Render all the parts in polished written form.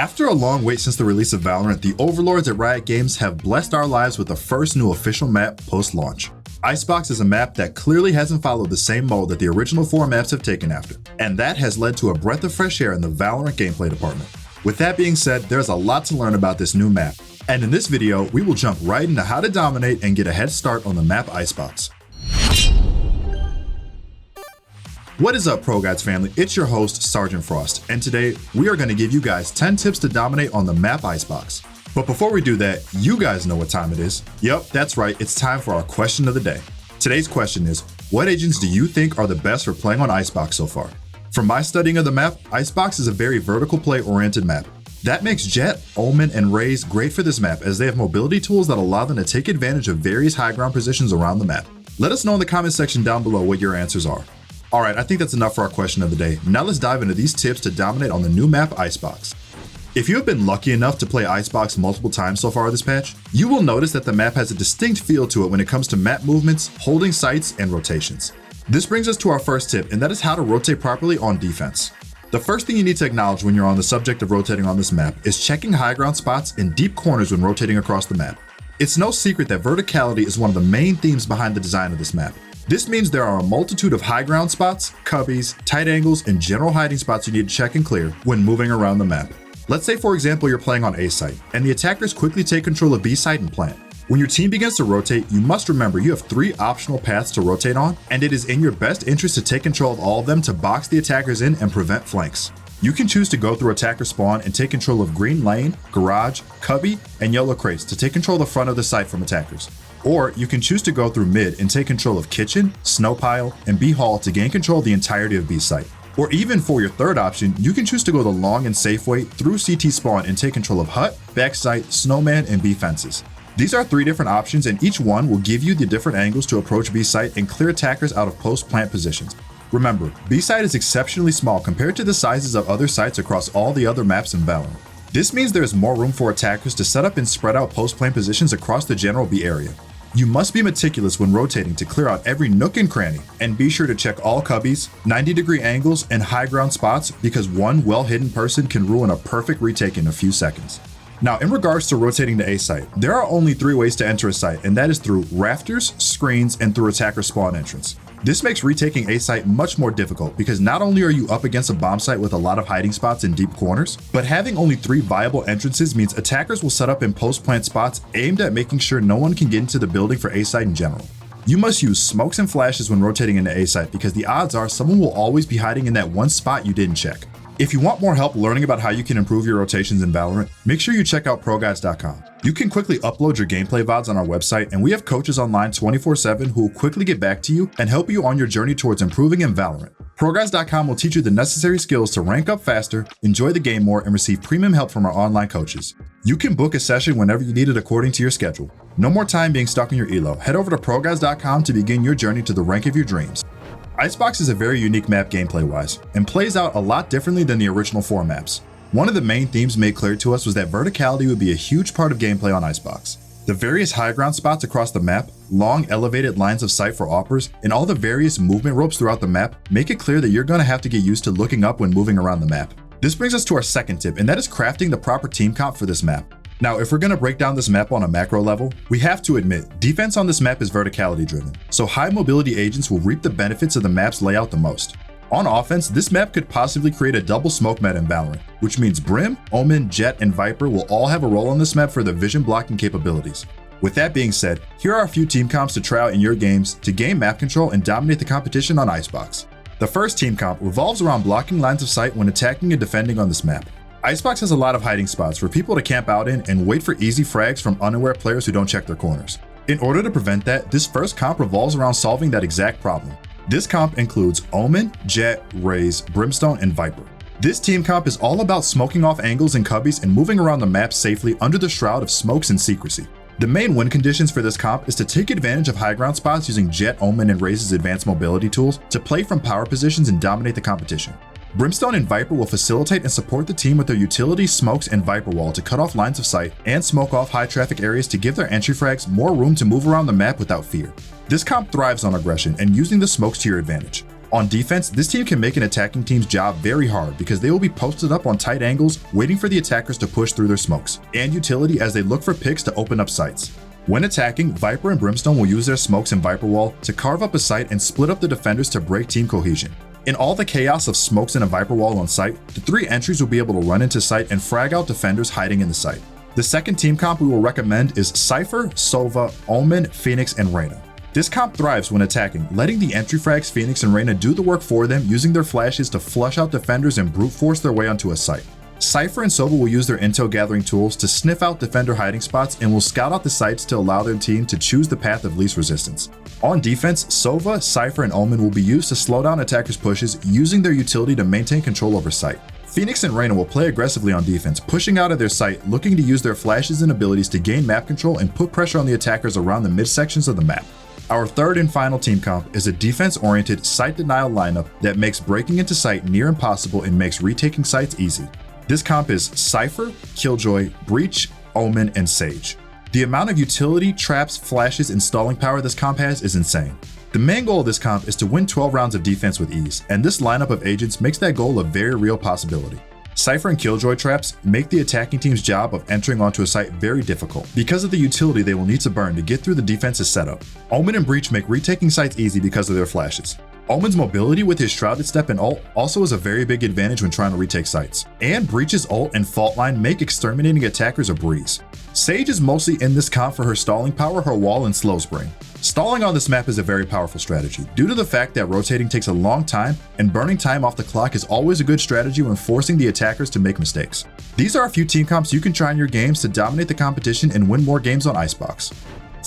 After a long wait since the release of Valorant, the overlords at Riot Games have blessed our lives with the first new official map post-launch. ICEBOX is a map that clearly hasn't followed the same mold that the original 4 maps have taken after, and that has led to a breath of fresh air in the Valorant gameplay department. With that being said, there's a lot to learn about this new map, and in this video, we will jump right into how to dominate and get a head start on the map ICEBOX. What is up, ProGuides family? It's your host, Sergeant Frost, and today we are going to give you guys 10 tips to dominate on the map ICEBOX. But before we do that, you guys know what time it is. Yup, that's right, it's time for our question of the day. Today's question is, what agents do you think are the best for playing on ICEBOX so far? From my studying of the map, ICEBOX is a very vertical play-oriented map. That makes Jett, OMEN, and Raze great for this map as they have mobility tools that allow them to take advantage of various high ground positions around the map. Let us know in the comment section down below what your answers are. Alright, I think that's enough for our question of the day. Now let's dive into these tips to dominate on the new map ICEBOX. If you have been lucky enough to play ICEBOX multiple times so far this patch, you will notice that the map has a distinct feel to it when it comes to map movements, holding sites, and rotations. This brings us to our first tip, and that is how to rotate properly on defense. The first thing you need to acknowledge when you're on the subject of rotating on this map is checking high ground spots and deep corners when rotating across the map. It's no secret that verticality is one of the main themes behind the design of this map. This means there are a multitude of high ground spots, cubbies, tight angles, and general hiding spots you need to check and clear when moving around the map. Let's say, for example, you're playing on A site, and the attackers quickly take control of B site and plant. When your team begins to rotate, you must remember you have 3 optional paths to rotate on, and it is in your best interest to take control of all of them to box the attackers in and prevent flanks. You can choose to go through attacker spawn and take control of green lane, garage, cubby, and yellow crates to take control of the front of the site from attackers. Or you can choose to go through mid and take control of kitchen, snow pile, and B hall to gain control of the entirety of B site. Or even for your third option, you can choose to go the long and safe way through CT spawn and take control of hut, backsite, snowman, and B fences. These are 3 different options, and each one will give you the different angles to approach B site and clear attackers out of post-plant positions. Remember, B site is exceptionally small compared to the sizes of other sites across all the other maps in Valorant. This means there is more room for attackers to set up and spread out post-plant positions across the general B area. You must be meticulous when rotating to clear out every nook and cranny, and be sure to check all cubbies, 90-degree angles, and high ground spots because one well-hidden person can ruin a perfect retake in a few seconds. Now, in regards to rotating to A site, there are only 3 ways to enter a site, and that is through rafters, screens, and through attacker spawn entrance. This makes retaking A site much more difficult because not only are you up against a bomb site with a lot of hiding spots in deep corners, but having only 3 viable entrances means attackers will set up in post-plant spots aimed at making sure no one can get into the building for A site in general. You must use smokes and flashes when rotating into A site because the odds are someone will always be hiding in that one spot you didn't check. If you want more help learning about how you can improve your rotations in Valorant, make sure you check out ProGuides.com. You can quickly upload your gameplay VODs on our website, and we have coaches online 24/7 who will quickly get back to you and help you on your journey towards improving in Valorant. ProGuides.com will teach you the necessary skills to rank up faster, enjoy the game more, and receive premium help from our online coaches. You can book a session whenever you need it according to your schedule. No more time being stuck in your elo. Head over to ProGuides.com to begin your journey to the rank of your dreams. ICEBOX is a very unique map gameplay-wise, and plays out a lot differently than the original 4 maps. One of the main themes made clear to us was that verticality would be a huge part of gameplay on ICEBOX. The various high ground spots across the map, long elevated lines of sight for operas, and all the various movement ropes throughout the map make it clear that you're going to have to get used to looking up when moving around the map. This brings us to our second tip, and that is crafting the proper team comp for this map. Now, if we're going to break down this map on a macro level, we have to admit, defense on this map is verticality driven, so high mobility agents will reap the benefits of the map's layout the most. On offense, this map could possibly create a double smoke meta in Valorant, which means Brim, OMEN, Jett, and Viper will all have a role on this map for their vision blocking capabilities. With that being said, here are a few team comps to try out in your games to gain map control and dominate the competition on ICEBOX. The first team comp revolves around blocking lines of sight when attacking and defending on this map. ICEBOX has a lot of hiding spots for people to camp out in and wait for easy frags from unaware players who don't check their corners. In order to prevent that, this first comp revolves around solving that exact problem. This comp includes OMEN, Jett, Raze, Brimstone, and Viper. This team comp is all about smoking off angles and cubbies and moving around the map safely under the shroud of smokes and secrecy. The main win conditions for this comp is to take advantage of high ground spots using Jett, OMEN, and Raze's advanced mobility tools to play from power positions and dominate the competition. Brimstone and Viper will facilitate and support the team with their utility, smokes, and Viper wall to cut off lines of sight and smoke off high traffic areas to give their entry frags more room to move around the map without fear. This comp thrives on aggression and using the smokes to your advantage. On defense, this team can make an attacking team's job very hard because they will be posted up on tight angles, waiting for the attackers to push through their smokes, and utility as they look for picks to open up sites. When attacking, Viper and Brimstone will use their smokes and Viper Wall to carve up a site and split up the defenders to break team cohesion. In all the chaos of smokes and a Viper Wall on site, the 3 entries will be able to run into site and frag out defenders hiding in the site. The second team comp we will recommend is CYPHER, Sova, OMEN, Phoenix, and Reyna. This comp thrives when attacking, letting the entry frags Phoenix and Reyna do the work for them, using their flashes to flush out defenders and brute force their way onto a site. CYPHER and Sova will use their intel gathering tools to sniff out defender hiding spots and will scout out the sites to allow their team to choose the path of least resistance. On defense, Sova, CYPHER, and OMEN will be used to slow down attackers' pushes, using their utility to maintain control over site. Phoenix and Reyna will play aggressively on defense, pushing out of their site, looking to use their flashes and abilities to gain map control and put pressure on the attackers around the midsections of the map. Our third and final team comp is a defense-oriented site denial lineup that makes breaking into site near impossible and makes retaking sites easy. This comp is CYPHER, Killjoy, Breach, OMEN, and Sage. The amount of utility, traps, flashes, and stalling power this comp has is insane. The main goal of this comp is to win 12 rounds of defense with ease, and this lineup of agents makes that goal a very real possibility. CYPHER and Killjoy traps make the attacking team's job of entering onto a site very difficult because of the utility they will need to burn to get through the defense's setup. OMEN and Breach make retaking sites easy because of their flashes. OMEN's mobility with his Shrouded Step and ult also is a very big advantage when trying to retake sites. And Breach's ult and Fault Line make exterminating attackers a breeze. Sage is mostly in this comp for her stalling power, her wall, and slow spring. Stalling on this map is a very powerful strategy due to the fact that rotating takes a long time and burning time off the clock is always a good strategy when forcing the attackers to make mistakes. These are a few team comps you can try in your games to dominate the competition and win more games on ICEBOX.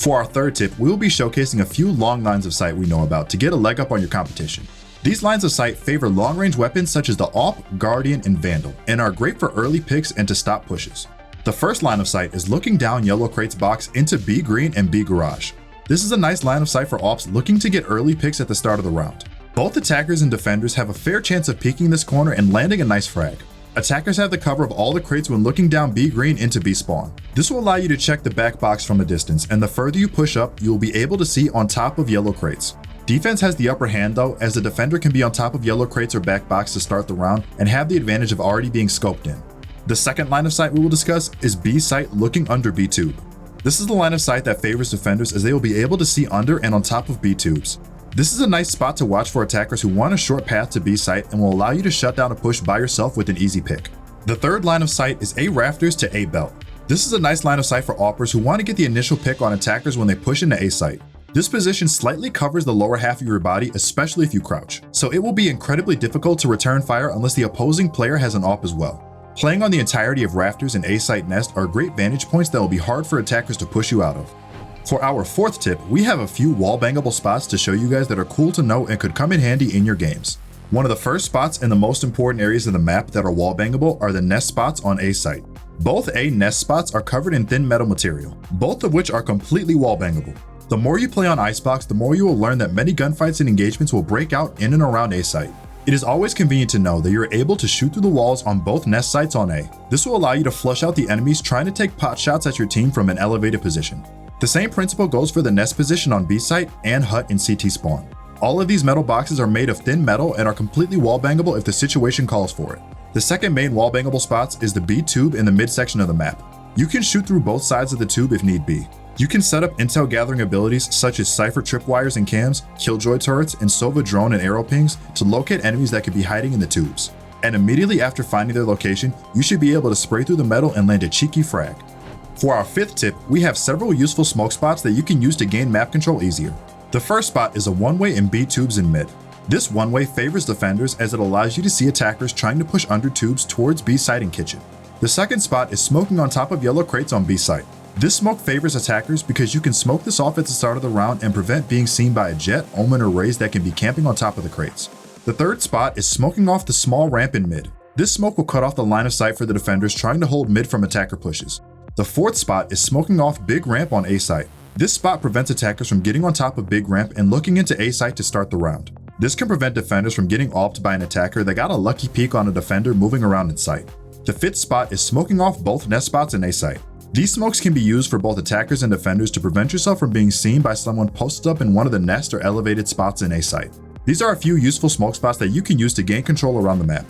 For our third tip, we will be showcasing a few long lines of sight we know about to get a leg up on your competition. These lines of sight favor long-range weapons such as the AWP, Guardian, and Vandal, and are great for early picks and to stop pushes. The first line of sight is looking down Yellow Crate's box into B Green and B Garage. This is a nice line of sight for AWPs looking to get early picks at the start of the round. Both attackers and defenders have a fair chance of peeking this corner and landing a nice frag. Attackers have the cover of all the crates when looking down B Green into B Spawn. This will allow you to check the back box from a distance, and the further you push up, you will be able to see on top of Yellow Crates. Defense has the upper hand though, as the defender can be on top of Yellow Crates or back box to start the round and have the advantage of already being scoped in. The second line of sight we will discuss is B site looking under B tube. This is the line of sight that favors defenders as they will be able to see under and on top of B tubes. This is a nice spot to watch for attackers who want a short path to B site and will allow you to shut down a push by yourself with an easy pick. The third line of sight is A rafters to A belt. This is a nice line of sight for AWPers who want to get the initial pick on attackers when they push into A site. This position slightly covers the lower half of your body, especially if you crouch, so it will be incredibly difficult to return fire unless the opposing player has an AWP as well. Playing on the entirety of rafters and A-site nest are great vantage points that will be hard for attackers to push you out of. For our fourth tip, we have a few wall bangable spots to show you guys that are cool to know and could come in handy in your games. One of the first spots and the most important areas of the map that are wall bangable are the nest spots on A-site. Both A nest spots are covered in thin metal material, both of which are completely wall bangable. The more you play on ICEBOX, the more you will learn that many gunfights and engagements will break out in and around A-site. It is always convenient to know that you're able to shoot through the walls on both nest sites on A. This will allow you to flush out the enemies trying to take pot shots at your team from an elevated position. The same principle goes for the nest position on B site and hut in CT spawn. All of these metal boxes are made of thin metal and are completely wall bangable if the situation calls for it. The second main wall bangable spots is the B tube in the midsection of the map. You can shoot through both sides of the tube if need be. You can set up intel gathering abilities such as CYPHER tripwires and cams, Killjoy turrets, and Sova drone and arrow pings to locate enemies that could be hiding in the tubes. And immediately after finding their location, you should be able to spray through the metal and land a cheeky frag. For our fifth tip, we have several useful smoke spots that you can use to gain map control easier. The first spot is a one-way in B tubes in mid. This one-way favors defenders as it allows you to see attackers trying to push under tubes towards B site and kitchen. The second spot is smoking on top of yellow crates on B site. This smoke favors attackers because you can smoke this off at the start of the round and prevent being seen by a jet, omen, or raise that can be camping on top of the crates. The third spot is smoking off the small ramp in mid. This smoke will cut off the line of sight for the defenders trying to hold mid from attacker pushes. The fourth spot is smoking off big ramp on A site. This spot prevents attackers from getting on top of big ramp and looking into A site to start the round. This can prevent defenders from getting AWP'd by an attacker that got a lucky peek on a defender moving around in sight. The fifth spot is smoking off both nest spots in A site. These smokes can be used for both attackers and defenders to prevent yourself from being seen by someone posted up in one of the nest or elevated spots in A site. These are a few useful smoke spots that you can use to gain control around the map.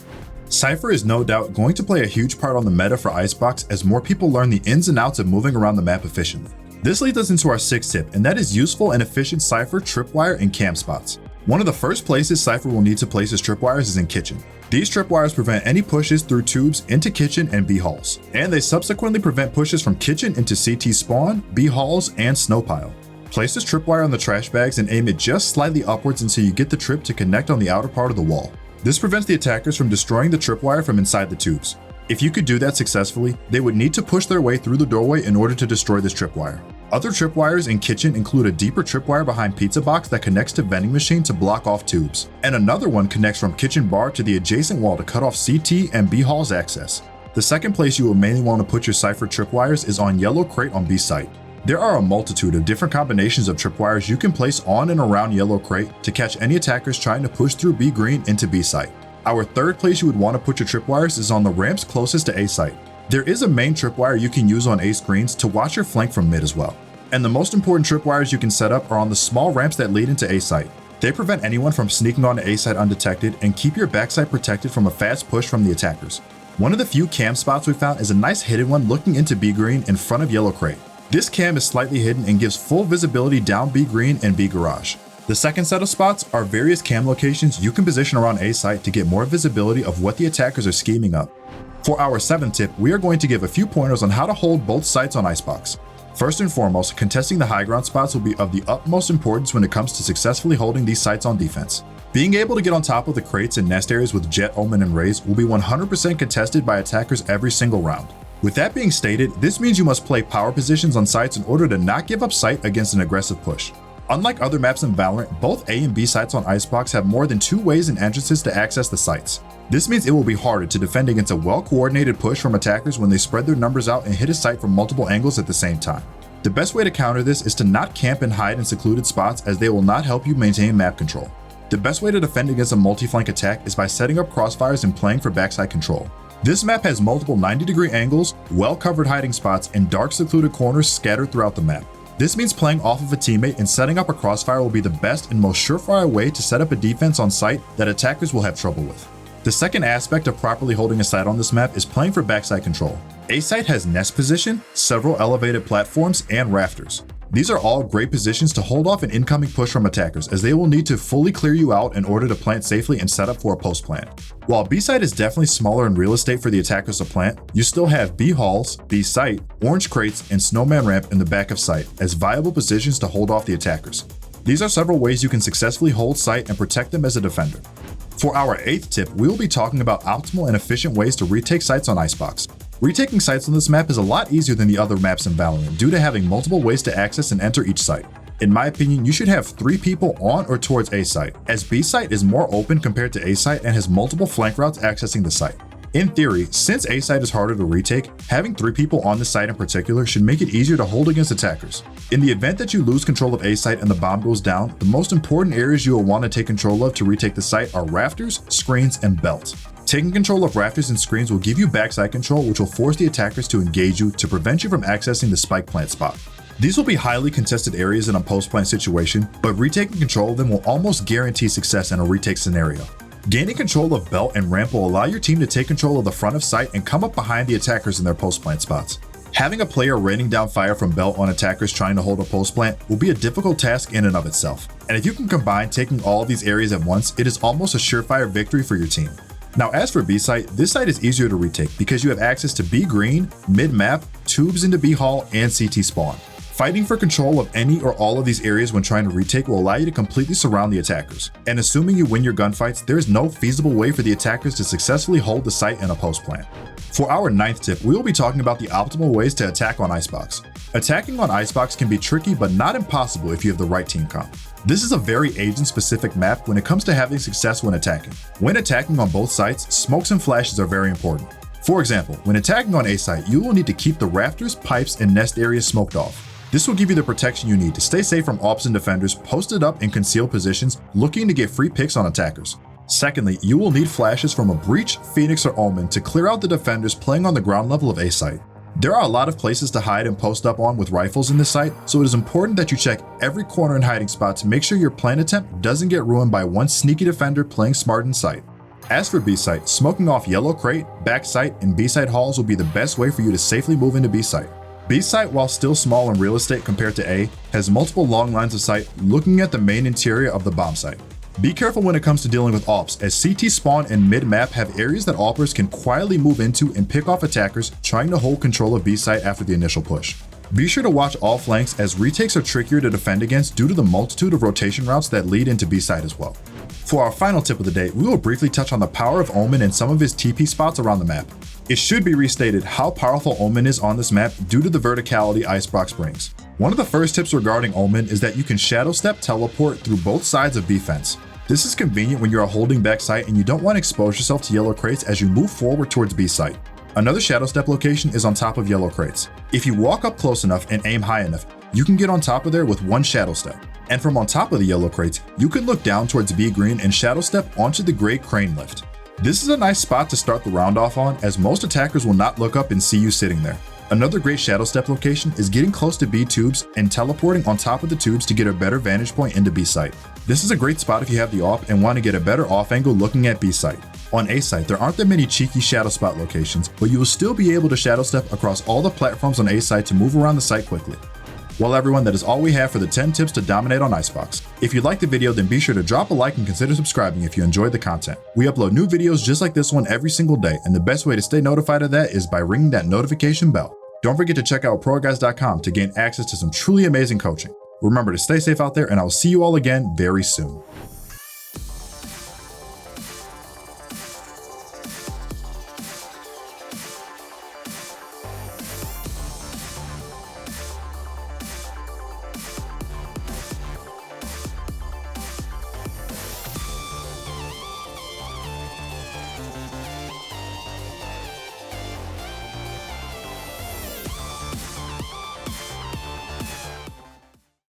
CYPHER is no doubt going to play a huge part on the meta for ICEBOX as more people learn the ins and outs of moving around the map efficiently. This leads us into our 6th tip, and that is useful and efficient CYPHER, tripwire, and cam spots. One of the first places CYPHER will need to place his tripwires is in kitchen. These tripwires prevent any pushes through tubes into kitchen and B halls, and they subsequently prevent pushes from kitchen into CT spawn, B halls, and snow pile. Place this tripwire on the trash bags and aim it just slightly upwards until you get the trip to connect on the outer part of the wall. This prevents the attackers from destroying the tripwire from inside the tubes. If you could do that successfully, they would need to push their way through the doorway in order to destroy this tripwire. Other tripwires in kitchen include a deeper tripwire behind pizza box that connects to vending machine to block off tubes, and another one connects from kitchen bar to the adjacent wall to cut off CT and B hall's access. The second place you will mainly want to put your CYPHER tripwires is on yellow crate on B site. There are a multitude of different combinations of tripwires you can place on and around yellow crate to catch any attackers trying to push through B green into B site. Our third place you would want to put your tripwires is on the ramps closest to A site. There is a main tripwire you can use on A screens to watch your flank from mid as well. And the most important tripwires you can set up are on the small ramps that lead into A site. They prevent anyone from sneaking onto A site undetected and keep your backside protected from a fast push from the attackers. One of the few cam spots we found is a nice hidden one looking into B green in front of yellow crate. This cam is slightly hidden and gives full visibility down B green and B garage. The second set of spots are various cam locations you can position around A site to get more visibility of what the attackers are scheming up. For our 7th tip, we are going to give a few pointers on how to hold both sites on ICEBOX. First and foremost, contesting the high ground spots will be of the utmost importance when it comes to successfully holding these sites on defense. Being able to get on top of the crates and nest areas with Jet, Omen, and Raze will be 100% contested by attackers every single round. With that being stated, this means you must play power positions on sites in order to not give up sight against an aggressive push. Unlike other maps in Valorant, both A and B sites on ICEBOX have more than 2 ways and entrances to access the sites. This means it will be harder to defend against a well-coordinated push from attackers when they spread their numbers out and hit a site from multiple angles at the same time. The best way to counter this is to not camp and hide in secluded spots, as they will not help you maintain map control. The best way to defend against a multi-flank attack is by setting up crossfires and playing for backside control. This map has multiple 90-degree angles, well-covered hiding spots, and dark secluded corners scattered throughout the map. This means playing off of a teammate and setting up a crossfire will be the best and most surefire way to set up a defense on site that attackers will have trouble with. The second aspect of properly holding a site on this map is playing for backside control. A site has nest position, several elevated platforms, and rafters. These are all great positions to hold off an incoming push from attackers, as they will need to fully clear you out in order to plant safely and set up for a post plant. While B site is definitely smaller in real estate for the attackers to plant, you still have B halls, B site, orange crates, and snowman ramp in the back of site as viable positions to hold off the attackers. These are several ways you can successfully hold site and protect them as a defender. For our 8th tip, we will be talking about optimal and efficient ways to retake sites on ICEBOX. Retaking sites on this map is a lot easier than the other maps in Valorant due to having multiple ways to access and enter each site. In my opinion, you should have 3 people on or towards A site, as B site is more open compared to A site and has multiple flank routes accessing the site. In theory, since A site is harder to retake, having 3 people on the site in particular should make it easier to hold against attackers. In the event that you lose control of A site and the bomb goes down, the most important areas you will want to take control of to retake the site are rafters, screens, and belt. Taking control of rafters and screens will give you backside control, which will force the attackers to engage you to prevent you from accessing the spike plant spot. These will be highly contested areas in a post-plant situation, but retaking control of them will almost guarantee success in a retake scenario. Gaining control of belt and ramp will allow your team to take control of the front of site and come up behind the attackers in their post-plant spots. Having a player raining down fire from belt on attackers trying to hold a post-plant will be a difficult task in and of itself. And if you can combine taking all of these areas at once, it is almost a surefire victory for your team. Now, as for B site, this site is easier to retake because you have access to B green, mid-map, tubes into B hall, and CT spawn. Fighting for control of any or all of these areas when trying to retake will allow you to completely surround the attackers. And assuming you win your gunfights, there is no feasible way for the attackers to successfully hold the site in a post plant. For our 9th tip, we will be talking about the optimal ways to attack on ICEBOX. Attacking on ICEBOX can be tricky but not impossible if you have the right team comp. This is a very agent-specific map when it comes to having success when attacking. When attacking on both sites, smokes and flashes are very important. For example, when attacking on A site, you will need to keep the rafters, pipes, and nest areas smoked off. This will give you the protection you need to stay safe from ops and defenders posted up in concealed positions looking to get free picks on attackers. Secondly, you will need flashes from a breach, phoenix, or omen to clear out the defenders playing on the ground level of A site. There are a lot of places to hide and post up on with rifles in this site, so it is important that you check every corner and hiding spot to make sure your planned attempt doesn't get ruined by one sneaky defender playing smart in sight. As for B site, smoking off yellow crate, back site, and B site halls will be the best way for you to safely move into B site. B site, while still small in real estate compared to A, has multiple long lines of sight looking at the main interior of the bomb site. Be careful when it comes to dealing with AWPs, as CT spawn and mid-map have areas that AWPers can quietly move into and pick off attackers trying to hold control of B site after the initial push. Be sure to watch all flanks, as retakes are trickier to defend against due to the multitude of rotation routes that lead into B site as well. For our final tip of the day, we will briefly touch on the power of OMEN and some of his TP spots around the map. It should be restated how powerful OMEN is on this map due to the verticality ICEBOX brings. One of the first tips regarding OMEN is that you can shadow step teleport through both sides of B fence. This is convenient when you are holding back sight and you don't want to expose yourself to yellow crates as you move forward towards B site. Another shadow step location is on top of yellow crates. If you walk up close enough and aim high enough, you can get on top of there with one shadow step. And from on top of the yellow crates, you can look down towards B green and shadow step onto the gray crane lift. This is a nice spot to start the round off on, as most attackers will not look up and see you sitting there. Another great shadow step location is getting close to B tubes and teleporting on top of the tubes to get a better vantage point into B site. This is a great spot if you have the AWP and want to get a better off angle looking at B site. On A site, there aren't that many cheeky shadow spot locations, but you will still be able to shadow step across all the platforms on A site to move around the site quickly. Well everyone, that is all we have for the 10 tips to dominate on ICEBOX. If you liked the video, then be sure to drop a like and consider subscribing if you enjoyed the content. We upload new videos just like this one every single day, and the best way to stay notified of that is by ringing that notification bell. Don't forget to check out ProGuides.com to gain access to some truly amazing coaching. Remember to stay safe out there, and I will see you all again very soon.